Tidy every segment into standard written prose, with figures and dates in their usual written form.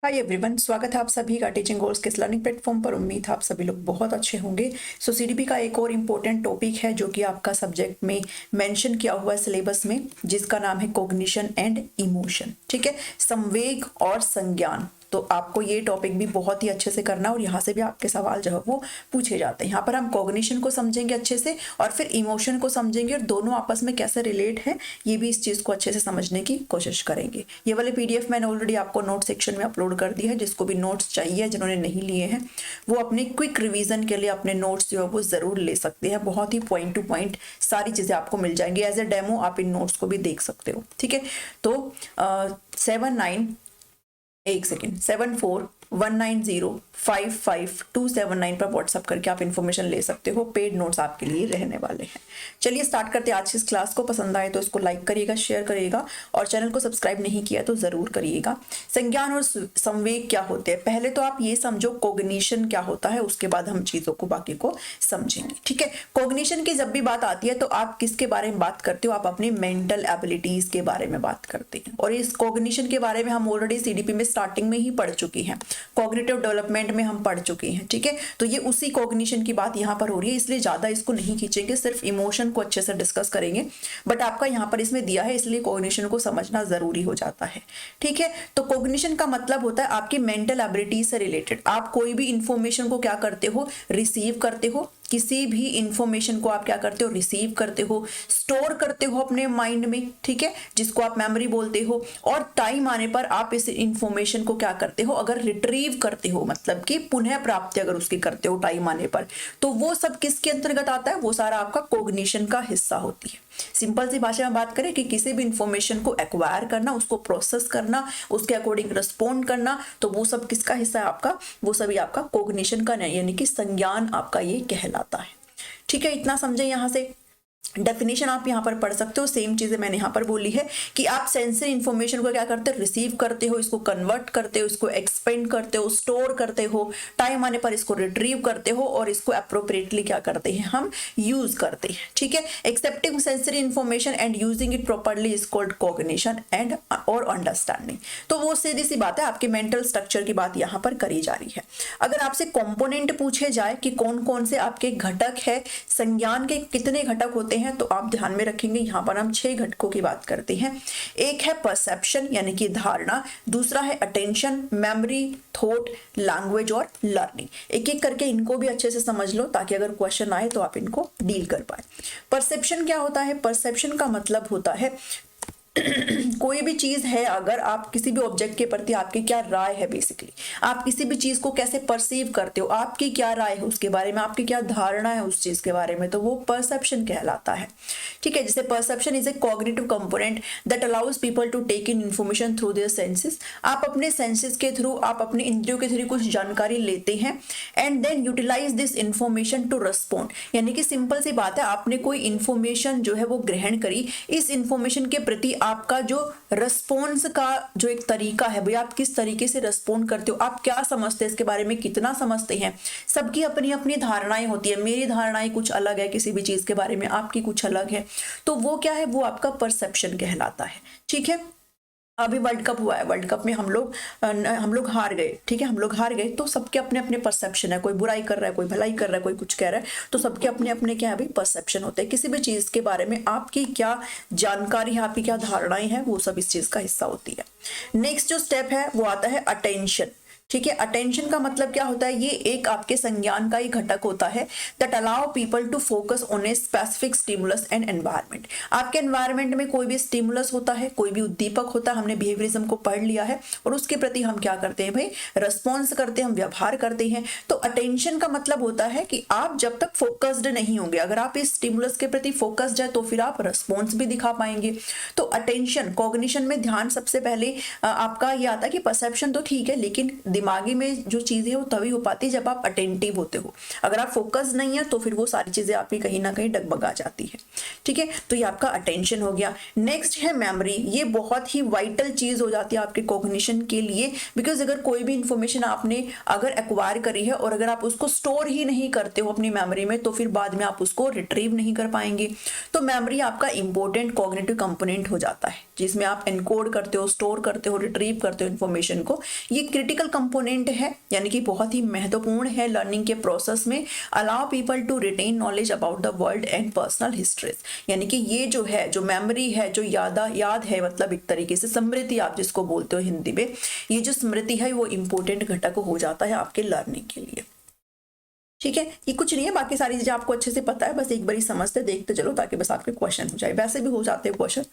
Hi everyone, स्वागत है आप सभी का टीचिंग गोल्स के इस लर्निंग प्लेटफॉर्म पर। उम्मीद है आप सभी लोग बहुत अच्छे होंगे। सीडीपी का एक और इम्पोर्टेंट टॉपिक है जो कि आपका सब्जेक्ट में मेंशन किया हुआ है सिलेबस में, जिसका नाम है कॉग्निशन एंड इमोशन। ठीक है, संवेग और संज्ञान। तो आपको ये टॉपिक भी बहुत ही अच्छे से करना और यहाँ से भी आपके सवाल जो है वो पूछे जाते हैं। यहाँ पर हम कॉग्निशन को समझेंगे अच्छे से और फिर इमोशन को समझेंगे और दोनों आपस में कैसे रिलेट है ये भी इस चीज़ को अच्छे से समझने की कोशिश करेंगे। ये वाले पीडीएफ मैंने ऑलरेडी आपको नोट सेक्शन में अपलोड कर दिया है। जिसको भी नोट्स चाहिए, जिन्होंने नहीं लिए हैं, वो अपने क्विक रिवीजन के लिए अपने नोट्स जो है वो ज़रूर ले सकते हैं। बहुत ही पॉइंट टू पॉइंट सारी चीज़ें आपको मिल जाएंगी। एज ए डेमो आप इन नोट्स को भी देख सकते हो। ठीक है, तो 7419055279 पर व्हाट्सअप करके आप इन्फॉर्मेशन ले सकते हो। पेड नोट्स आपके लिए रहने वाले हैं। चलिए स्टार्ट करते हैं आज की इस क्लास को। पसंद आए तो इसको लाइक करिएगा, शेयर करिएगा और चैनल को सब्सक्राइब नहीं किया तो जरूर करिएगा। संज्ञान और संवेग क्या होते हैं, पहले तो आप ये समझो कॉग्निशन क्या होता है, उसके बाद हम चीजों को बाकी को समझेंगे। ठीक है, कॉग्निशन की जब भी बात आती है तो आप किसके बारे में बात करते हो? आप अपनी मेंटल एबिलिटीज के बारे में बात करते हैं। और इस कॉग्निशन के बारे में हम ऑलरेडी सीडीपी में स्टार्टिंग में ही पढ़ चुकी हैं, कॉग्निटिव डेवलपमेंट में हम पढ़ चुके हैं। ठीक है, तो ये उसी कॉग्निशन की बात यहाँ पर हो रही है, इसलिए ज्यादा इसको नहीं खींचेंगे, सिर्फ इमोशन को अच्छे से डिस्कस करेंगे। बट आपका यहाँ पर इसमें दिया है, इसलिए कॉग्निशन को समझना जरूरी हो जाता है। ठीक है, तो कॉग्निशन का मतलब होता है आपकी मेंटल एबिलिटी से रिलेटेड। आप कोई भी इंफॉर्मेशन को क्या करते हो, रिसीव करते हो। किसी भी इंफॉर्मेशन को आप क्या करते हो, रिसीव करते हो, स्टोर करते हो अपने माइंड में। ठीक है, जिसको आप मेमोरी बोलते हो। और टाइम आने पर आप इस इंफॉर्मेशन को क्या करते हो, अगर रिट्रीव करते हो, मतलब कि पुनः प्राप्ति अगर उसकी करते हो टाइम आने पर, तो वो सब किसके अंतर्गत आता है? वो सारा आपका कॉग्निशन का हिस्सा होती है। सिंपल सी भाषा में बात करें कि किसी भी इंफॉर्मेशन को एक्वायर करना, उसको प्रोसेस करना, उसके अकॉर्डिंग रिस्पॉन्ड करना, तो वो सब किसका हिस्सा है आपका? वो सभी आपका कॉग्निशन का, यानी कि संज्ञान आपका ये कहलाता है। ठीक है, इतना समझे। यहाँ से डेफिनेशन आप यहाँ पर पढ़ सकते हो। सेम चीजें मैंने यहाँ पर बोली है कि आप सेंसरी इंफॉर्मेशन को क्या करते हो, रिसीव करते हो, इसको कन्वर्ट करते हो, इसको एक्सपेंड करते हो, स्टोर करते हो, टाइम आने पर इसको रिट्रीव करते हो और इसको अप्रोप्रिएटली क्या करते हैं, हम यूज करते हैं। ठीक है, accepting sensory information and using it properly is called cognition and और अंडरस्टैंडिंग। तो वो सीधी सी बात है, आपके मेंटल स्ट्रक्चर की बात यहाँ पर करी जा रही है। अगर आपसे कॉम्पोनेंट पूछे जाए कि कौन कौन से आपके घटक है, संज्ञान के कितने घटक होते हैं, तो आप ध्यान में रखेंगे यहाँ पर हम 6 घटकों की बात करते हैं। एक है परसेप्शन यानी कि धारणा, दूसरा है अटेंशन, मेमोरी, थॉट, लैंग्वेज और लर्निंग। एक एक करके इनको भी अच्छे से समझ लो ताकि अगर क्वेश्चन आए तो आप इनको डील कर पाए। परसेप्शन क्या होता है? परसेप्शन का मतलब होता है कोई भी चीज है, अगर आप किसी भी ऑब्जेक्ट के प्रति आपकी क्या राय है, बेसिकली आप किसी भी चीज को कैसे परसीव करते हो, आपकी क्या राय है उसके बारे में, आपकी क्या धारणा है उस चीज के बारे में, तो वो परसेप्शन कहलाता है। ठीक है, जैसे perception is a cognitive component that allows people to take in information through their senses. आप अपने सेंसेस के थ्रू, आप अपने इंद्रियों के थ्रू कुछ जानकारी लेते हैं and then utilise this information to respond. यानी कि सिंपल सी बात है, आपने कोई इंफॉर्मेशन जो है वो ग्रहण करी, इस इंफॉर्मेशन के प्रति आपका जो रिस्पॉन्स का जो एक तरीका है, भाई आप किस तरीके से रिस्पॉन्ड करते हो, आप क्या समझते हैं इसके बारे में, कितना समझते हैं। सबकी अपनी अपनी धारणाएं होती है। मेरी धारणाएं कुछ अलग है किसी भी चीज के बारे में, आपकी कुछ अलग है। तो वो क्या है, वो आपका परसेप्शन कहलाता है। ठीक है, अभी वर्ल्ड कप हुआ है, वर्ल्ड कप में हम लोग हार गए। ठीक है, हम लोग हार गए, तो सबके अपने अपने परसेप्शन है। कोई बुराई कर रहा है, कोई भलाई कर रहा है, कोई कुछ कह रहा है, तो सबके अपने अपने क्या है भाई, परसेप्शन होते हैं। किसी भी चीज के बारे में आपकी क्या जानकारी है, आपकी क्या धारणाएं हैं, वो सब इस चीज का हिस्सा होती है। नेक्स्ट जो स्टेप है वो आता है अटेंशन। ठीक है, अटेंशन का मतलब क्या होता है, ये एक आपके संज्ञान का ही घटक होता है that allow people to focus on a specific stimulus and environment. आपके एनवायरनमेंट में कोई भी स्टिमुलस होता है, कोई भी उद्दीपक होता है, हमने बिहेवियरिज्म को पढ़ लिया है, और उसके प्रति हम क्या करते हैं भाई, रिस्पॉन्स करते हैं, हम व्यवहार करते हैं। तो अटेंशन का मतलब होता है कि आप जब तक फोकस्ड नहीं होंगे, अगर आप इस स्टिमुलस के प्रति फोकस्ड है तो फिर आप रिस्पॉन्स भी दिखा पाएंगे। तो अटेंशन, कॉग्निशन में ध्यान सबसे पहले आपका ये आता है कि परसेप्शन तो ठीक है, लेकिन दिमागी में जो चीजें वो तभी हो पाती है जब आप अटेंटिव होते हो। अगर आप फोकस नहीं है तो फिर वो सारी चीजें आपकी कहीं ना कहीं डगमगा जाती है। ठीक है, तो ये आपका अटेंशन हो गया। नेक्स्ट है मेमोरी। ये बहुत ही वाइटल चीज हो जाती है आपके कॉग्निशन के लिए, बिकॉज अगर कोई भी इंफॉर्मेशन आपने अगर एक्वायर करी है और अगर आप उसको स्टोर ही नहीं करते हो अपनी मेमोरी में, तो फिर बाद में आप उसको रिट्रीव नहीं कर पाएंगे। तो मेमोरी आपका इंपॉर्टेंट कॉग्निटिव कंपोनेंट हो जाता है, जिसमें आप एनकोड करते हो, स्टोर करते हो, रिट्रीव करते हो इन्फॉर्मेशन को। ये क्रिटिकल कंपोनेंट है, यानी कि बहुत ही महत्वपूर्ण है लर्निंग के प्रोसेस में। Allow people to retain knowledge about the world and personal histories, यानी कि ये जो है, जो मेमोरी है, जो याद है, मतलब एक तरीके से स्मृति आप जिसको बोलते हो हिंदी में, ये जो स्मृति है वो इंपॉर्टेंट घटक हो जाता है आपके लर्निंग के लिए। ठीक है, ये कुछ नहीं है, बाकी सारी चीजें आपको अच्छे से पता है, बस एक बारी समझते देखते चलो ताकि बस आपके क्वेश्चन हो जाए। वैसे भी हो जाते हैं क्वेश्चन।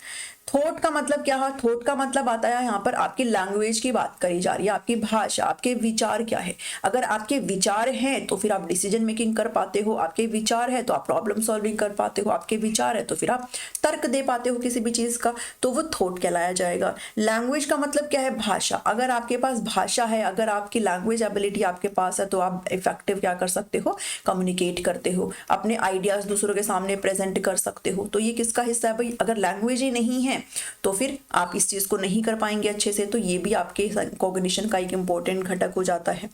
थॉट का मतलब क्या है? थॉट का मतलब आता है यहाँ पर आपकी लैंग्वेज की बात करी जा रही है, आपकी भाषा, आपके विचार क्या है। अगर आपके विचार हैं तो फिर आप डिसीजन मेकिंग कर पाते हो, आपके विचार है तो आप प्रॉब्लम सॉल्विंग कर पाते हो, आपके विचार है तो फिर आप तर्क दे पाते हो किसी भी चीज का, तो वो थॉट कहलाया जाएगा। लैंग्वेज का मतलब क्या है? भाषा। अगर आपके पास भाषा है, अगर आपकी लैंग्वेज एबिलिटी आपके पास है, तो आप इफेक्टिव क्या कर सकते हो? कम्युनिकेट करते हो, अपने आइडियाज दूसरों के सामने प्रेजेंट कर सकते हो। तो ये किसका हिस्सा है भाई? अगर लैंग्वेज ही नहीं है तो फिर आप इस चीज को नहीं कर पाएंगे अच्छे से, तो ये भी आपके कॉग्निशन का एक इंपॉर्टेंट घटक हो जाता है।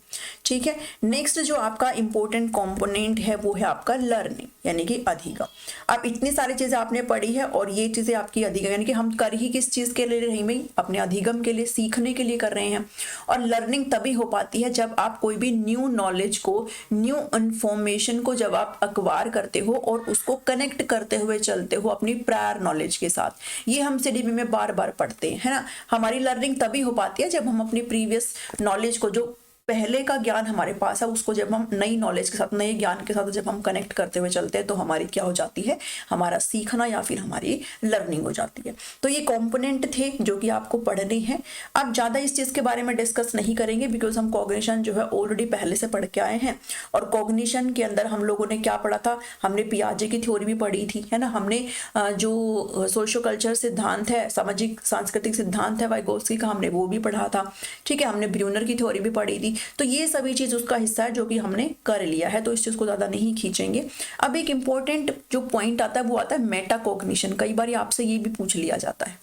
ठीक है, नेक्स्ट जो आपका इंपॉर्टेंट कंपोनेंट है वो है आपका लर्निंग, यानी कि अधिगम। अब इतनी सारी चीजें आपने पढ़ी है और ये चीजें आपकी अधिगम, यानी कि हम कर ही किस चीज के लिए रही भाई? अपने अधिगम के लिए, सीखने के लिए कर रहे हैं। और लर्निंग तभी हो पाती है जब आप कोई भी न्यू नॉलेज को, न्यू इंफॉर्मेशन को जब आप अक्वायर करते हो और उसको कनेक्ट करते हुए चलते हो अपनी प्रायर नॉलेज के साथ। ये हम सीडीबी में बार बार पढ़ते हैं, है ना। हमारी लर्निंग तभी हो पाती है जब हम अपनी प्रीवियस नॉलेज को, जो पहले का ज्ञान हमारे पास है, उसको जब हम नई नॉलेज के साथ, नए ज्ञान के साथ जब हम कनेक्ट करते हुए चलते हैं, तो हमारी क्या हो जाती है? हमारा सीखना या फिर हमारी लर्निंग हो जाती है। तो ये कंपोनेंट थे जो कि आपको पढ़ने हैं। अब ज्यादा इस चीज के बारे में डिस्कस नहीं करेंगे, बिकॉज हम कॉग्निशन जो है ऑलरेडी पहले से पढ़ के आए हैं। और कॉग्निशन के अंदर हम लोगों ने क्या पढ़ा था? हमने पियाजे की थ्योरी भी पढ़ी थी, है ना। हमने जो सोशो कल्चर सिद्धांत है, सामाजिक सांस्कृतिक सिद्धांत है वाइगोत्स्की का, हमने वो भी पढ़ा था। ठीक है, हमने ब्रूनर की थ्योरी भी पढ़ी थी। तो ये सभी चीज उसका हिस्सा है जो कि हमने कर लिया है, तो इस चीज को ज्यादा नहीं खींचेंगे। अब एक इंपॉर्टेंट जो पॉइंट आता है वो आता है मेटा कॉग्निशन। कई बार आपसे ये भी पूछ लिया जाता है।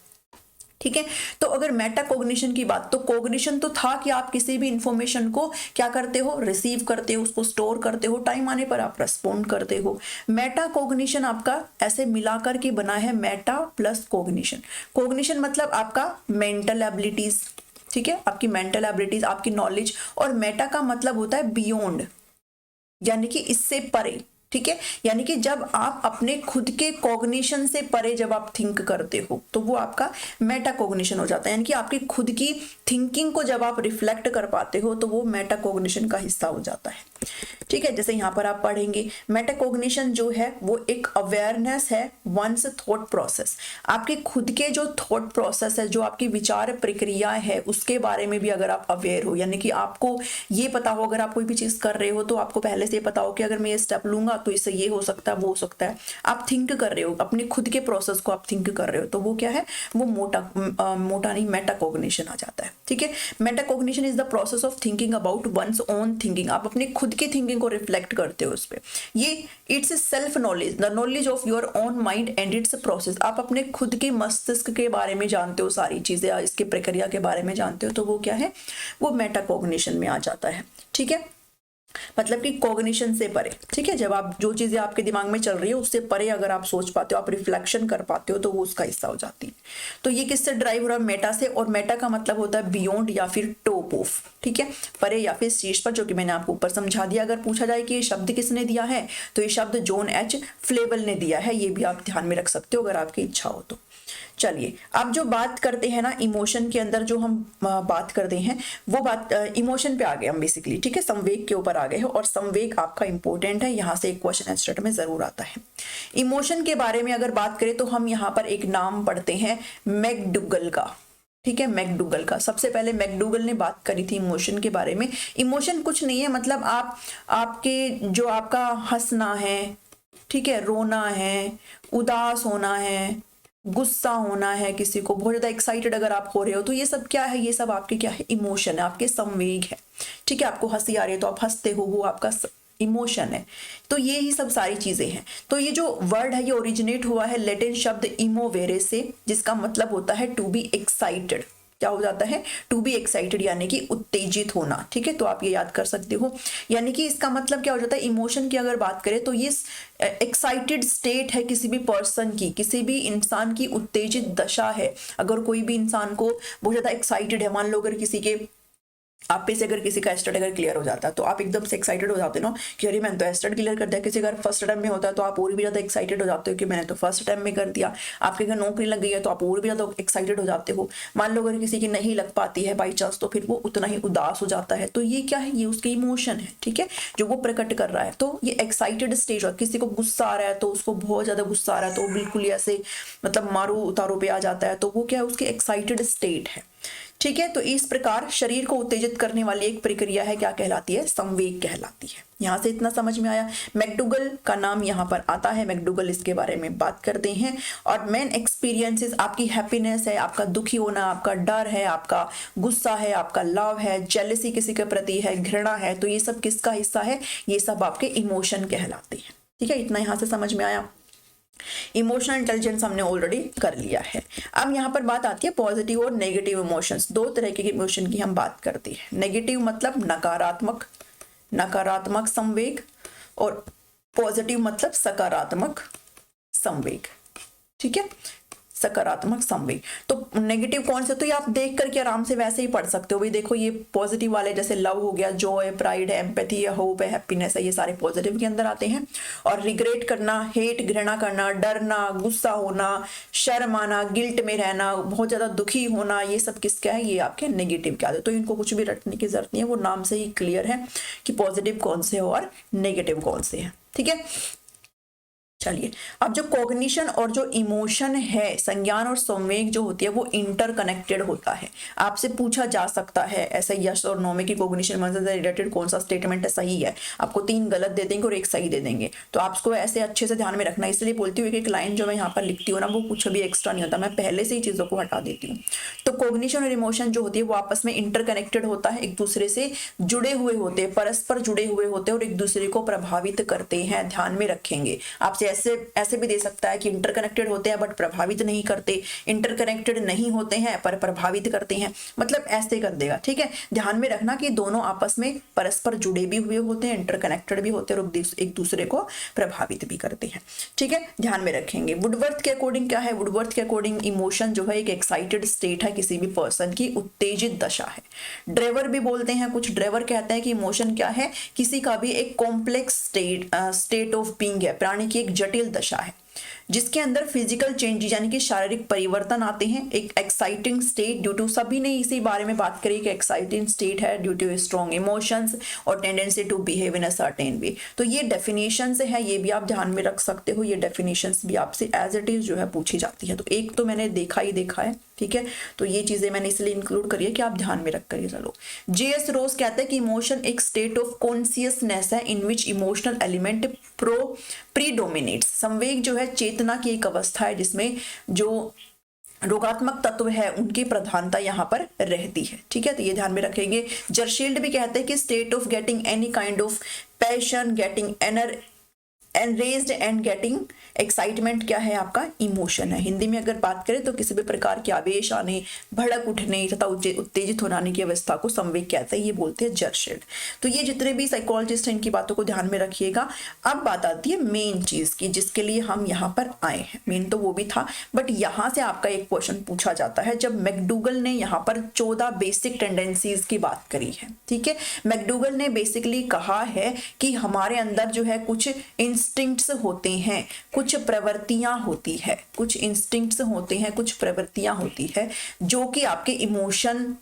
ठीक है, तो अगर मेटा कॉग्निशन की बात, तो कॉग्निशन तो था कि आप किसी भी इंफॉर्मेशन को क्या करते हो? रिसीव करते हो, उसको स्टोर करते हो, टाइम आने पर आप रेस्पॉन्ड करते हो। मेटा कॉग्निशन आपका ऐसे मिलाकर के बना है, मेटा प्लस कॉग्निशन। कॉग्निशन मतलब आपका मेंटल एबिलिटीज, ठीक है, आपकी मेंटल एबिलिटीज, आपकी नॉलेज। और मेटा का मतलब होता है बियॉन्ड, यानी कि इससे परे। ठीक है, यानी कि जब आप अपने खुद के कॉग्निशन से परे जब आप थिंक करते हो, तो वो आपका मेटा कॉग्निशन हो जाता है। यानी कि आपकी खुद की थिंकिंग को जब आप रिफ्लेक्ट कर पाते हो, तो वो मेटा कॉग्निशन का हिस्सा हो जाता है। ठीक है, जैसे यहाँ पर आप पढ़ेंगे, मेटाकॉग्निशन जो है वो एक अवेयरनेस है वंस थॉट प्रोसेस। आपके खुद के जो थॉट प्रोसेस है, जो आपकी विचार प्रक्रिया है, उसके बारे में भी अगर आप अवेयर हो, यानी कि आपको ये पता हो, अगर आप कोई भी चीज कर रहे हो तो आपको पहले से पता हो कि अगर मैं ये स्टेप लूंगा तो इससे ये हो सकता है, वो हो सकता है। आप थिंक कर रहे हो, अपने खुद के प्रोसेस को आप थिंक कर रहे हो, तो वो क्या है? वो मोटा नहीं, मेटाकॉग्निशन आ जाता है। ठीक है, metacognition is the process of thinking about one's own thinking. आप अपने खुद की थिंकिंग को रिफ्लेक्ट करते हो उस पे। ये it's self knowledge, the knowledge of your own mind and it's process. आप अपने खुद के मस्तिष्क के बारे में जानते हो, सारी चीजें इसके प्रक्रिया के बारे में जानते हो, तो वो क्या है? वो मेटाकॉग्निशन में आ जाता है। ठीक है, मतलब कि कॉग्निशन से परे। ठीक है, जब आप जो चीजें आपके दिमाग में चल रही है उससे परे अगर आप सोच पाते हो, आप रिफ्लेक्शन कर पाते हो, तो वो उसका हिस्सा हो जाती है। तो ये किससे ड्राइव हो रहा है? मेटा से। और मेटा का मतलब होता है बियॉन्ड या फिर टॉप ऑफ। ठीक है, परे या फिर शीर्ष पर, जो कि मैंने आपको ऊपर समझा दिया। अगर पूछा जाए कि ये शब्द किसने दिया है, तो ये शब्द जॉन एच फ्लेबल ने दिया है। ये भी आप ध्यान में रख सकते हो अगर आपकी इच्छा हो तो। चलिए, अब जो बात करते हैं ना इमोशन के अंदर, जो हम बात करते हैं वो बात इमोशन पे आ गए हम बेसिकली। ठीक है, संवेग के ऊपर आ गए हैं, और संवेग आपका इंपॉर्टेंट है, यहाँ से एक क्वेश्चन आंसर में जरूर आता है। इमोशन के बारे में अगर बात करें तो हम यहाँ पर एक नाम पढ़ते हैं मैकडूगल का। ठीक है, मैकडूगल का। सबसे पहले मैकडूगल ने बात करी थी इमोशन के बारे में। इमोशन कुछ नहीं है, मतलब आपके जो आपका हंसना है, ठीक है, रोना है, उदास होना है, गुस्सा होना है किसी को, बहुत ज़्यादा एक्साइटेड अगर आप हो रहे हो, तो ये सब क्या है, ये सब आपके क्या है, इमोशन है, आपके संवेग है। ठीक है, आपको हंसी आ रही है तो आप हंसते हो, वो आपका इमोशन है। तो ये ही सब सारी चीजें हैं। तो ये जो वर्ड है ये ओरिजिनेट हुआ है लैटिन शब्द इमोवेरे से, जिसका मतलब होता है टू बी एक्साइटेड। क्या हो जाता है, टू बी एक्साइटेड यानी कि उत्तेजित होना। ठीक है, तो आप ये याद कर सकते हो। यानी कि इसका मतलब क्या हो जाता है, इमोशन की अगर बात करें तो ये एक्साइटेड स्टेट है किसी भी पर्सन की, किसी भी इंसान की उत्तेजित दशा है। अगर कोई भी इंसान को बहुत ज्यादा एक्साइटेड है, मान लो अगर किसी के आप पे से अगर किसी का एस्टेट अगर क्लियर हो जाता है तो आप एकदम से एक्साइटेड हो जाते हो ना कि अरे मैंने तो एस्टेट क्लियर कर दिया। किसी का फर्स्ट टाइम में होता है तो आप और भी ज़्यादा एक्साइटेड हो जाते हो कि मैंने तो फर्स्ट टाइम में कर दिया। आपके अगर नौकरी लग गई है तो आप और भी ज़्यादा एक्साइटेड हो जाते हो। मान लो अगर किसी की नहीं लग पाती है बाई चांस, तो फिर वो उतना ही उदास हो जाता है। तो ये क्या है, ये उसके इमोशन है। ठीक है, जो वो प्रकट कर रहा है। तो ये एक्साइटेड स्टेज है। किसी को गुस्सा आ रहा है तो उसको बहुत ज़्यादा गुस्सा आ रहा है तो बिल्कुल ऐसे मतलब मारो उतारो पे आ जाता है, तो वो क्या है, उसकी एक्साइटेड स्टेट है। ठीक है, तो इस प्रकार शरीर को उत्तेजित करने वाली एक प्रक्रिया है, क्या कहलाती है, संवेग कहलाती है। यहां से इतना समझ में आया। मैकडूगल का नाम यहां पर आता है, मैकडूगल इसके बारे में बात करते हैं। और मेन एक्सपीरियंसेस आपकी हैप्पीनेस है, आपका दुखी होना, आपका डर है, आपका गुस्सा है, आपका लव है, जेलसी किसी के प्रति है, घृणा है, तो ये सब किसका हिस्सा है, ये सब आपके इमोशन कहलाते हैं। ठीक है, इतना यहां से समझ में आया। इमोशनल इंटेलिजेंस हमने ऑलरेडी कर लिया है। अब यहाँ पर बात आती है पॉजिटिव और नेगेटिव इमोशंस। दो तरह के इमोशन की हम बात करते हैं। नेगेटिव मतलब नकारात्मक संवेग, और पॉजिटिव मतलब सकारात्मक संवेग। ठीक है, सकारात्मक संवेग। तो नेगेटिव कौन से, तो ये आप देख करके आराम से वैसे ही पढ़ सकते हो। भाई देखो, ये पॉजिटिव वाले जैसे लव हो गया, जॉय, प्राइड है, एम्पैथी है, होप है, हैप्पीनेस है, ये सारे पॉजिटिव के अंदर आते हैं। और रिग्रेट करना, हेट, घृणा करना, डरना, गुस्सा होना, शर्म आना, गिल्ट में रहना, बहुत ज्यादा दुखी होना, ये सब किसका है, ये आपके नेगेटिव के आते हैं। तो इनको कुछ भी रटने की जरूरत नहीं है, वो नाम से ही क्लियर है कि पॉजिटिव कौन से हो और नेगेटिव कौन से है। ठीक है, चलिए अब जो कॉग्निशन और जो इमोशन है, संज्ञान और संवेग जो होती है, वो इंटरकनेक्टेड होता है। आपसे पूछा जा सकता है ऐसे यस और नो में कि कॉग्निशन से रिलेटेड कौन सा स्टेटमेंट है सही है। आपको 3 गलत दे देंगे और 1 सही दे देंगे, तो आपको ऐसे अच्छे से ध्यान में रखना। इसलिए बोलती हूँ कि एक लाइन जो मैं यहाँ पर लिखती हूँ ना, वो कुछ भी एक्स्ट्रा नहीं होता, मैं पहले से ही चीजों को हटा देती हूँ। तो कॉग्निशन और इमोशन जो होती है वो आपस में इंटरकनेक्टेड होता है, एक दूसरे से जुड़े हुए होते हैं, परस्पर जुड़े हुए होते हैं और एक दूसरे को प्रभावित करते हैं। ध्यान में रखेंगे। आपसे ऐसे भी दे सकता है कि इंटरकनेक्टेड होते हैं बट प्रभावित नहीं करते, इंटरकनेक्टेड नहीं होते हैं पर प्रभावित करते हैं, मतलब ऐसे कर देगा। ठीक है, ध्यान में रखना कि दोनों आपस में परस्पर जुड़े भी हुए होते हैं, इंटरकनेक्टेड भी होते हैं और एक दूसरे को प्रभावित भी करते हैं। ठीक है, ध्यान में रखेंगे। वुडवर्थ के अकॉर्डिंग क्या है, वुडवर्थ के अकॉर्डिंग इमोशन जो है एक एक्साइटेड स्टेट है, किसी भी पर्सन की उत्तेजित दशा है। ड्रेवर भी बोलते हैं कुछ, ड्रेवर कहते हैं कि इमोशन क्या है, किसी का भी एक कॉम्प्लेक्स स्टेट ऑफ बीइंग है, प्राणी की एक जटिल दशा है जिसके अंदर फिजिकल चेंजेस यानी कि शारीरिक परिवर्तन आते हैं। एक एक्साइटिंग स्टेट ड्यू टू, सभी ने इसी बारे में बात करी कि एक्साइटिंग स्टेट है ड्यू टू स्ट्रॉन्ग इमोशंस और tendency to behave in a certain way. तो ये डेफिनेशंस है, ये भी आप ध्यान में रख सकते हो। ये डेफिनेशंस भी आपसे एज इट इज जो है पूछी जाती है। तो एक तो मैंने देखा है। ठीक है, तो ये चीजें मैंने इसलिए इंक्लूड करी है कि आप ध्यान में रख करिए। चलो, J.S. रोज कहते हैं कि इमोशन एक स्टेट ऑफ कॉन्शियसनेस है इन विच इमोशनल एलिमेंट प्रीडोमिनेट्स। संवेग जो है चेतना की एक अवस्था है जिसमें जो रोगात्मक तत्व है उनकी प्रधानता यहाँ पर रहती है। ठीक है, तो ये ध्यान में रखेंगे। जर्शील्ड भी कहते हैं कि state of getting any kind of passion, getting enraged and getting excitement क्या है, आपका इमोशन है। हिंदी में अगर बात करें तो किसी भी प्रकार के आवेश आने, भड़क उठने तथा उत्तेजित होने की अवस्था को संवेग कहते हैं, ये बोलते हैं जर्शील्ड। तो ये जितने भी साइकोलॉजिस्ट हैं इनकी बातों को ध्यान में रखिएगा। अब बात आती है मेन चीज की जिसके लिए हम यहाँ पर आए हैं। मेन तो वो भी था, बट यहाँ से आपका एक क्वेश्चन पूछा जाता है। जब मैकडूगल ने यहाँ पर 14 बेसिक टेंडेंसीज की बात करी है, ठीक है, मैकडूगल ने बेसिकली कहा है कि हमारे अंदर जो है कुछ इंस्टिंक्ट्स होते हैं, कुछ प्रवृत्तियां होती है, कुछ इंस्टिंक्ट्स होते हैं, कुछ प्रवृत्तियां होती है जो कि आपके इमोशन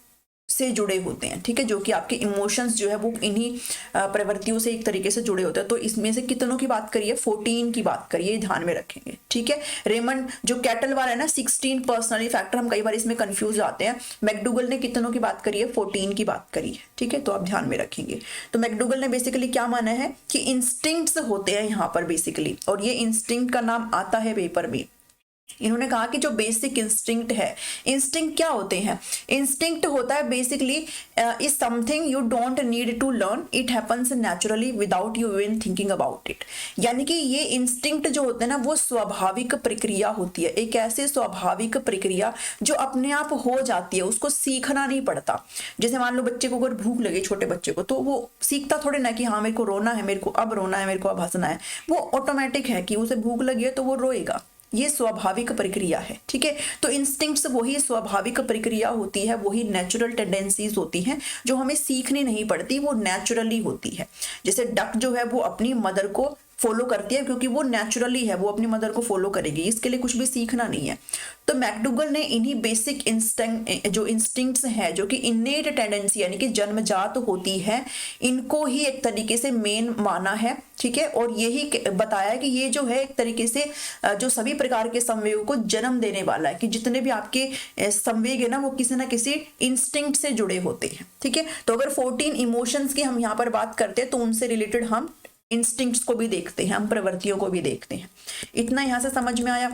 से जुड़े होते हैं। ठीक है, जो कि आपके इमोशंस जो है वो इन्हीं प्रवृत्तियों से एक तरीके से जुड़े होते हैं। तो इसमें से कितनों की बात करिए, 14 की बात करिए, ध्यान में रखेंगे। ठीक है, रेमंड जो कैटल वाला है ना, 16 पर्सनली फैक्टर, हम कई बार इसमें कंफ्यूज आते हैं। मैकडूगल ने कितनों की बात करी है, 14 की बात करी है। ठीक है, तो आप ध्यान में रखेंगे। तो मैकडूगल ने बेसिकली क्या माना है कि इंस्टिंक्ट्स होते हैं यहाँ पर बेसिकली, और ये इंस्टिंक्ट का नाम आता है पेपर में, इन्होंने कहा कि जो बेसिक इंस्टिंक्ट है, इंस्टिंक्ट क्या होते हैं? इंस्टिंक्ट होता है basically is something you don't need to learn, it happens naturally without you even thinking about it. यानी कि ये इंस्टिंक्ट जो होते हैं ना, वो स्वाभाविक प्रक्रिया होती है, एक ऐसी स्वाभाविक प्रक्रिया जो अपने आप हो जाती है, उसको सीखना नहीं पड़ता। जैसे मान लो बच्चे को अगर भूख लगे, छोटे बच्चे को, तो वो सीखता थोड़े ना कि हाँ मेरे को रोना है, मेरे को अब रोना है, मेरे को अब हंसना है। वो ऑटोमेटिक है कि उसे भूख लगी है तो वो रोएगा, ये स्वाभाविक प्रक्रिया है। ठीक है, तो इंस्टिंक्ट्स वही स्वाभाविक प्रक्रिया होती है, वही नेचुरल टेंडेंसीज होती हैं जो हमें सीखनी नहीं पड़ती, वो नेचुरली होती है। जैसे डक जो है वो अपनी मदर को फॉलो करती है क्योंकि वो नेचुरली है, वो अपनी मदर को फॉलो करेगी, इसके लिए कुछ भी सीखना नहीं है। तो मैकडूगल ने इन्हीं बेसिक इंस्टिंक्ट्स हैं जो कि इनेट टेंडेंसी यानी कि जन्मजात होती है, इनको ही एक तरीके से मेन माना है। ठीक है, और यही बताया कि ये जो है एक तरीके से जो सभी प्रकार के संवेगों को जन्म देने वाला है, कि जितने भी आपके संवेग है ना वो किसी ना किसी इंस्टिंक्ट से जुड़े होते हैं। ठीक है, तो अगर 14 इमोशंस की हम यहाँ पर बात करते हैं तो उनसे रिलेटेड हम इंस्टिंक्ट्स को भी देखते हैं, हम प्रवृत्तियों को भी देखते हैं। इतना यहां से समझ में आया।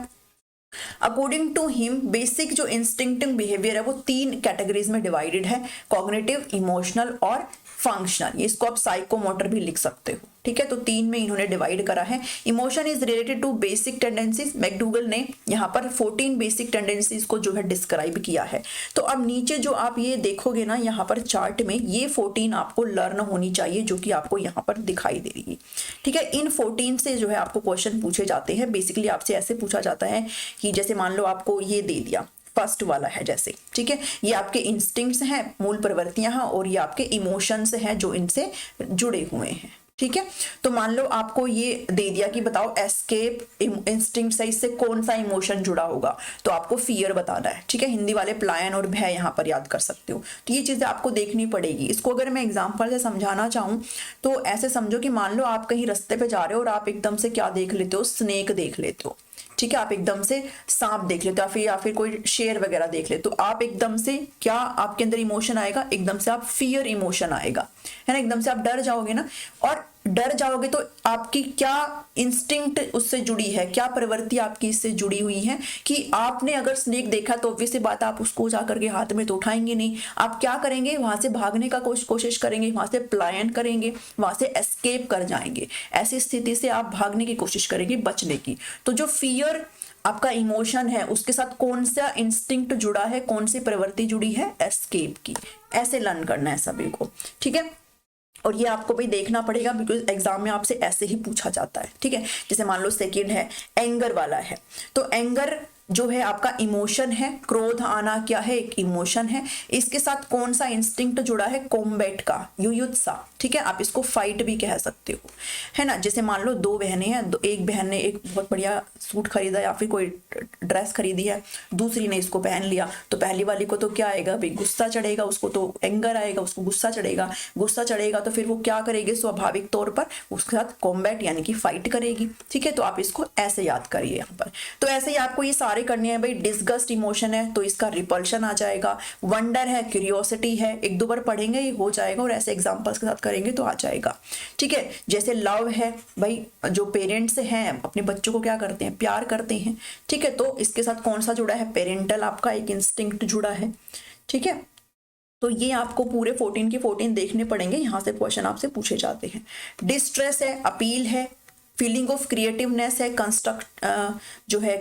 अकॉर्डिंग टू हिम बेसिक जो इंस्टिंक्टिव बिहेवियर है वो 3 कैटेगरीज में डिवाइडेड है, कॉग्निटिव, इमोशनल और फंक्शनल। इसको आप साइकोमोटर भी लिख सकते हो। ठीक है, तो 3 में इन्होंने डिवाइड करा है। Emotion is related to basic tendencies, McDougall ने यहाँ पर 14 बेसिक टेंडेंसीज को जो है डिस्क्राइब किया है। तो अब नीचे जो आप ये देखोगे ना यहाँ पर चार्ट में, ये 14 आपको लर्न होनी चाहिए जो कि आपको यहाँ पर दिखाई दे रही है। ठीक है, इन 14 से जो है आपको क्वेश्चन पूछे जाते हैं। बेसिकली आपसे ऐसे पूछा जाता है कि जैसे मान लो आपको ये दे दिया, फर्स्ट वाला है जैसे, ठीक है, ये आपके इंस्टिंक्ट्स हैं, मूल प्रवृत्तियां हैं, और ये आपके इमोशंस हैं जो इनसे जुड़े हुए हैं। ठीक है, तो मान लो आपको ये दे दिया कि बताओ एस्केप इंस्टिंक्ट से इससे कौन सा इमोशन जुड़ा होगा, तो आपको फियर बताना है। ठीक है, हिंदी वाले पलायन और भय यहाँ पर याद कर सकते हो। तो ये चीजें आपको देखनी पड़ेगी। इसको अगर मैं एग्जांपल से समझाना चाहूँ तो ऐसे समझो कि मान लो आप कहीं रास्ते पे जा रहे हो और आप एकदम से क्या देख लेते हो, स्नेक देख लेते हो। ठीक है, आप एकदम से सांप देख लेते हो या फिर कोई शेर वगैरह देख ले, तो आप एकदम से क्या आपके अंदर इमोशन आएगा, एकदम से आप फियर इमोशन आएगा, है ना, एकदम से आप डर जाओगे ना। और डर जाओगे तो आपकी क्या इंस्टिंक्ट उससे जुड़ी है, क्या प्रवृत्ति आपकी इससे जुड़ी हुई है कि आपने अगर स्नेक देखा तो ऑब्वियस सी बात आप उसको जाकर के हाथ में तो उठाएंगे नहीं, आप क्या करेंगे, वहां से भागने का कोशिश करेंगे, वहां से पलायन करेंगे, वहां से एस्केप कर जाएंगे। ऐसी स्थिति से आप भागने की कोशिश करेंगे, बचने की। तो जो फियर आपका इमोशन है उसके साथ कौन सा इंस्टिंक्ट जुड़ा है, कौन सी प्रवृत्ति जुड़ी है, एस्केप की। ऐसे लर्न करना है सभी को। ठीक है, और ये आपको भी देखना पड़ेगा बिकॉज एग्जाम में आपसे ऐसे ही पूछा जाता है। ठीक है, जैसे मान लो सेकंड है, एंगर वाला है, तो एंगर जो है आपका इमोशन है, क्रोध आना क्या है, एक इमोशन है। इसके साथ कौन सा इंस्टिंक्ट जुड़ा है, कॉम्बैट का, युयुत्सा। ठीक है, आप इसको फाइट भी कह सकते हो, है ना। जैसे मान लो 2 बहनें हैं, एक बहन ने एक बहुत बढ़िया सूट खरीदा या फिर कोई ड्रेस खरीदी है, दूसरी ने इसको पहन लिया, तो पहली वाली को तो क्या आएगा भाई, गुस्सा चढ़ेगा, उसको तो एंगर आएगा, उसको गुस्सा चढ़ेगा तो फिर वो क्या करेगी, स्वाभाविक तौर पर उसके साथ कॉम्बैट यानी कि फाइट करेगी। ठीक है, तो आप इसको ऐसे याद करिए यहाँ पर। तो ऐसे ही आपको ये सारे करनी है भाई। डिस्गस्ट इमोशन है तो इसका रिपल्शन आ जाएगा, वंडर है, क्यूरियोसिटी है, 1-2 बार पढ़ेंगे ये हो जाएगा, और ऐसे एग्जांपल्स के साथ करेंगे तो आ जाएगा। ठीक है, जैसे लव है भाई, जो पेरेंट्स हैं अपने बच्चों को क्या करते हैं, प्यार करते हैं। ठीक है, तो इसके साथ कौन सा जुड़ा है, पेरेंटल आपका एक इंस्टिंक्ट जुड़ा है। ठीक है, तो ये आपको पूरे 14 के 14 देखने पड़ेंगे, यहां से क्वेश्चन आपसे पूछे जाते हैं। डिस्ट्रेस है, अपील है, फीलिंग ऑफ क्रिएटिवनेस है,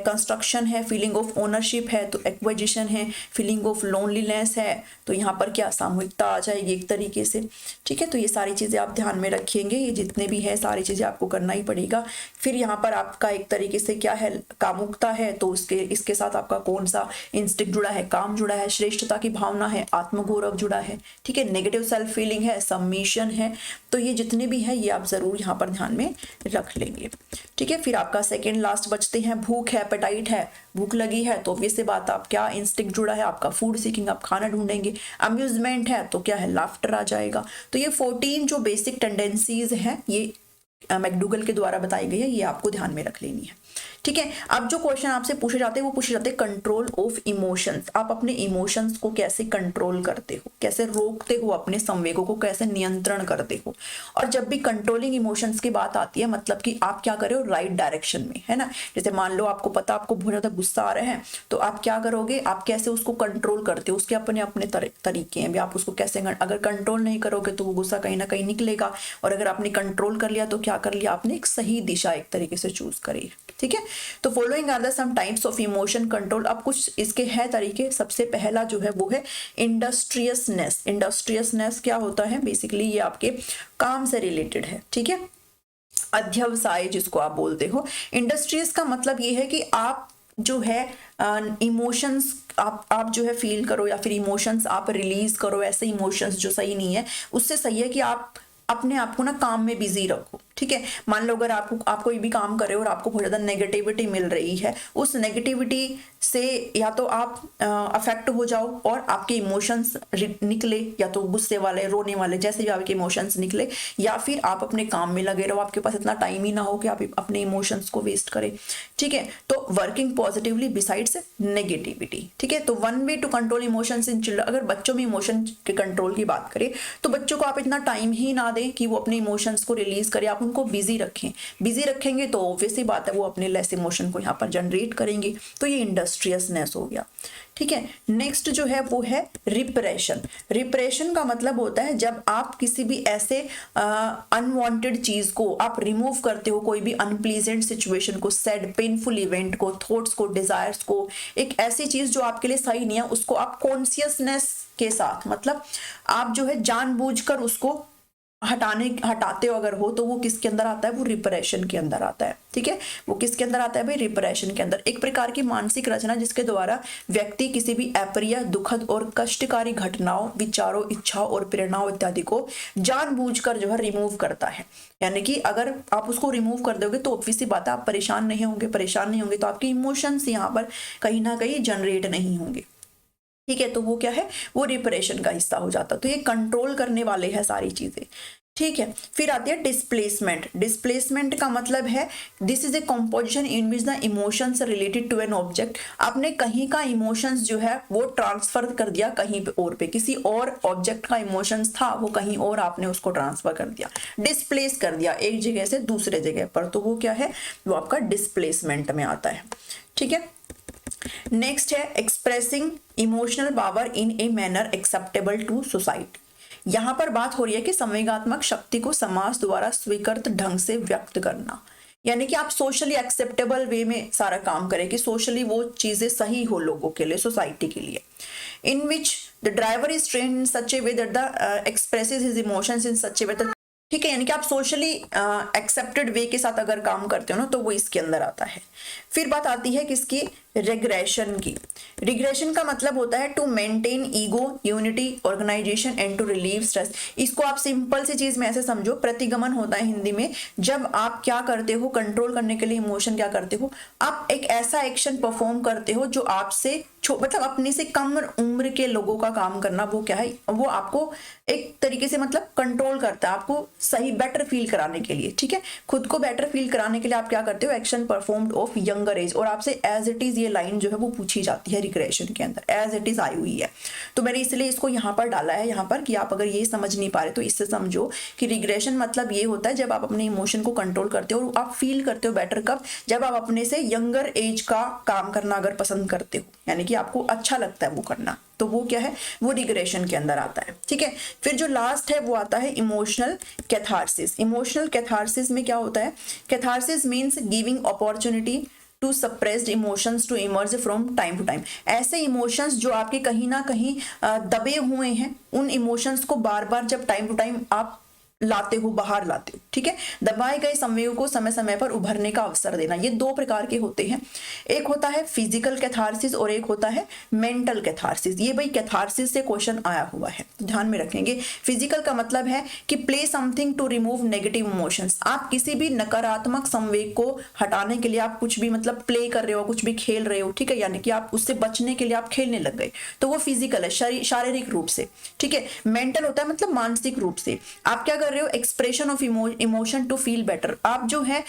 कंस्ट्रक्शन है, फीलिंग ऑफ ओनरशिप है तो एक्विजिशन है, फीलिंग ऑफ लोनलीनेस है तो यहाँ पर क्या सामूहिकता आ जाएगी एक तरीके से। ठीक है, तो ये सारी चीज़ें आप ध्यान में रखेंगे, ये जितने भी है सारी चीज़ें आपको करना ही पड़ेगा। फिर यहाँ पर आपका एक तरीके से क्या है, कामुकता है तो इसके साथ आपका कौन सा इंस्टिंक्ट जुड़ा है, काम जुड़ा है, श्रेष्ठता की भावना है, आत्मगौरव जुड़ा है। ठीक है, नेगेटिव सेल्फ फीलिंग है, सबमिशन है। तो ये जितने भी है ये आप जरूर यहाँ पर ध्यान में रख लेंगे। ठीक है, फिर आपका सेकंड लास्ट बचते हैं, भूख है, एपेटाइट है, भूख लगी है तो ऑब्वियस सी बात आप क्या इंस्टिंक्ट जुड़ा है आपका, फूड सीकिंग, आप खाना ढूंढेंगे। अम्यूजमेंट है तो क्या है, लाफ्टर आ जाएगा। तो ये 14 जो बेसिक टेंडेंसीज हैं ये मैकडूगल के द्वारा बताई गई है, ये आपको ध्यान में रख लेनी है। ठीक है। अब जो क्वेश्चन आपसे पूछे जाते हैं वो पूछे जाते हैं कंट्रोल ऑफ इमोशंस। आप अपने इमोशंस को कैसे कंट्रोल करते हो, कैसे रोकते हो, अपने संवेगों को कैसे नियंत्रण करते हो। और जब भी कंट्रोलिंग इमोशंस की बात आती है मतलब कि आप क्या करे हो राइट डायरेक्शन में, है ना। जैसे मान लो आपको पता आपको बहुत ज्यादा गुस्सा आ रहा है तो आप क्या करोगे, आप कैसे उसको कंट्रोल करते हो, उसके अपने अपने तरीके हैं भी, आप उसको कैसे अगर कंट्रोल नहीं करोगे तो वो गुस्सा कहीं ना कहीं निकलेगा, और अगर आपने कंट्रोल कर लिया तो क्या कर लिया आपने, एक सही दिशा एक तरीके से चूज करी। ठीक है, तो following are the some types of emotion control. अब कुछ इसके हैं तरीके। सबसे पहला जो है वो है इंडस्ट्रियसनेस। इंडस्ट्रियसनेस क्या होता है, बेसिकली ये आपके काम से रिलेटेड है। ठीक है, अध्यवसाय जिसको आप बोलते हो। इंडस्ट्रियस का मतलब ये है कि आप जो है इमोशंस आप जो है फील करो या फिर इमोशंस आप रिलीज करो। ऐसे इमोशंस जो सही नहीं है, उससे सही है कि आप अपने आप को ना काम में बिजी रखो। ठीक है, मान लो अगर आप कोई भी काम कर रहे हो और आपको बहुत ज्यादा नेगेटिविटी मिल रही है, उस नेगेटिविटी से या तो आप अफेक्ट हो जाओ और आपके इमोशंस निकले, या तो गुस्से वाले, रोने वाले, जैसे भी आपके इमोशंस निकले, या फिर आप अपने काम में लगे रहो, आपके पास इतना टाइम ही ना हो कि आप अपने इमोशंस को वेस्ट करें। ठीक है, तो वर्किंग पॉजिटिवली बिसाइड्स नेगेटिविटी। ठीक है, तो one way to control emotions in children. अगर बच्चों में इमोशन के कंट्रोल की बात करें तो बच्चों को आप इतना टाइम ही ना दें कि वो अपने इमोशंस को रिलीज करें, आप उनको बिजी रखें। बिजी रखेंगे तो ऑब्वियस सी बात है वो अपने लेस इमोशन को यहाँ पर जनरेट करेंगे। तो ये इंडस्ट्रियसनेस हो गया। ठीक है, नेक्स्ट जो है वो है रिप्रेशन। रिप्रेशन का मतलब होता है जब आप किसी भी ऐसे अनवांटेड चीज को आप रिमूव करते हो, कोई भी अनप्लीजेंट सिचुएशन को, सैड पेनफुल इवेंट को, थॉट्स को, डिजायर्स को, एक ऐसी चीज जो आपके लिए सही नहीं है, उसको आप कॉन्शियसनेस के साथ, मतलब आप जो है जानबूझकर उसको हटाते हो अगर हो, तो वो किसके अंदर आता है, वो रिप्रेशन के अंदर आता है। ठीक है, वो किसके अंदर आता है भाई, रिप्रेशन के अंदर। एक प्रकार की मानसिक रचना जिसके द्वारा व्यक्ति किसी भी अप्रिय, दुखद और कष्टकारी घटनाओं, विचारों, इच्छाओं और प्रेरणाओं इत्यादि को जानबूझकर जो है रिमूव करता है। यानी कि अगर आप उसको रिमूव कर दोगे तो ऑब्वियस सी बात है आप परेशान नहीं होंगे तो आपके इमोशंस यहाँ पर कहीं ना कहीं जनरेट नहीं होंगे। ठीक है, तो वो क्या है, वो रिप्रेशन का हिस्सा हो जाता। तो ये कंट्रोल करने वाले हैं सारी चीजें। ठीक है, फिर आती है डिस्प्लेसमेंट। डिस्प्लेसमेंट का मतलब है this is a composition in which the emotions related to an object. आपने कहीं का इमोशंस जो है वो ट्रांसफर कर दिया कहीं पे और पे, किसी और ऑब्जेक्ट का इमोशंस था वो कहीं और आपने उसको ट्रांसफर कर दिया, डिस्प्लेस कर दिया एक जगह से दूसरे जगह पर, तो वो क्या है, वो आपका डिस्प्लेसमेंट में आता है। ठीक है, नेक्स्ट है expressing emotional power in a manner acceptable to society. यहां पर बात हो रही है कि संवेगात्मक शक्ति को समाज द्वारा स्वीकृत ढंग से व्यक्त करना, यानी कि आप सोशली एक्सेप्टेबल वे में सारा काम करें कि सोशली वो चीजें सही हो लोगों के लिए, सोसाइटी के लिए। In which the driver is trained in such a way that the expresses his emotions in such a way. ठीक है, यानी कि आप सोशली एक्सेप्टेड वे के साथ अगर काम करते हो ना तो वो इसके अंदर आता है। फिर बात आती है किसकी, रिग्रेशन की। रिग्रेशन का मतलब होता है to maintain ego, unity, organisation and to relieve stress. इसको आप सिंपल सी चीज में ऐसे समझो, प्रतिगमन होता है हिंदी में। जब आप क्या करते हो, कंट्रोल करने के लिए इमोशन क्या करते हो, आप एक ऐसा एक्शन परफॉर्म करते हो जो आपसे मतलब अपने से कम उम्र के लोगों का काम करना, वो क्या है, वो आपको एक तरीके से मतलब कंट्रोल करता है, आपको सही बेटर फील कराने के लिए। ठीक है, खुद को बेटर फील कराने के लिए आप क्या करते हो, action performed of younger age. और आपसे एज इट इज ये लाइन जो है वो पूछी जाती है रिग्रेशन के अंदर, एज इट इज आई हुई है। तो मैंने इसलिए इसको यहाँ पर डाला है यहाँ पर कि आप अगर ये समझ नहीं पा रहे तो इससे समझो कि रिग्रेशन मतलब ये होता है जब आप अपने इमोशन को कंट्रोल करते हो और आप फील करते हो बेटर कब, जब आप अपने से यंगर एज का काम करना अगर पसंद करते हो, यानी कि आपको अच्छा लगता है वो करना, तो वो क्या है, वो रिग्रेशन के अंदर आता है। ठीक है, फिर जो लास्ट है वो आता है इमोशनल कैथारसिस। इमोशनल कैथारसिस में क्या होता है, catharsis means giving opportunity to suppressed emotions to emerge from time to time. ऐसे इमोशंस जो आपके कहीं ना कहीं दबे हुए हैं, उन इमोशंस को बार बार जब टाइम टू टाइम आप लाते हो, बाहर लाते हो। ठीक है, दबाए गए संवेगों को समय समय पर उभरने का अवसर देना। ये दो प्रकार के होते हैं, एक होता है फिजिकल कैथारसिस और एक होता है मेंटल कैथारसिस। ये भाई कैथारसिस से क्वेश्चन आया हुआ है, ध्यान में रखेंगे। फिजिकल का मतलब है कि play something to remove negative emotions. आप किसी भी नकारात्मक संवेग को हटाने के लिए आप कुछ भी मतलब प्ले कर रहे हो, कुछ भी खेल रहे हो। ठीक है, यानी कि आप उससे बचने के लिए आप खेलने लग गए, तो वो फिजिकल है, शारीरिक रूप से। ठीक है, मेंटल होता है मतलब मानसिक रूप से। आप क्या कर रहे हो, expression of emotion to feel better. आप जो है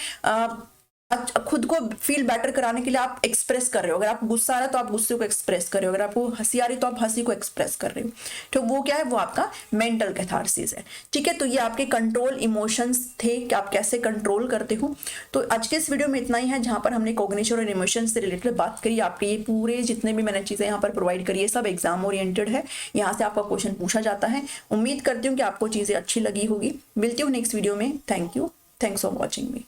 खुद को फील बेटर कराने के लिए आप एक्सप्रेस कर रहे हो। अगर आप गुस्सा आ रहा है तो आप गुस्से को एक्सप्रेस कर रहे हो, अगर आपको हंसी आ रही तो आप हंसी को एक्सप्रेस कर रहे हो। तो वो क्या है, वो आपका मेंटल कैथारसिस है। ठीक है, तो ये आपके कंट्रोल इमोशंस थे कि आप कैसे कंट्रोल करते हो। तो आज के इस वीडियो में इतना ही है, जहां पर हमने कॉग्निशन और इमोशन से रिलेटेड बात करी। आपके ये पूरे जितने भी मैंने चीजें यहाँ पर प्रोवाइड करी है सब एग्जाम ओरिएंटेड है, यहाँ से आपका क्वेश्चन पूछा जाता है। उम्मीद करती हूँ कि आपको चीजें अच्छी लगी होगी। मिलती हूँ नेक्स्ट वीडियो में। Thank you, thanks for watching me.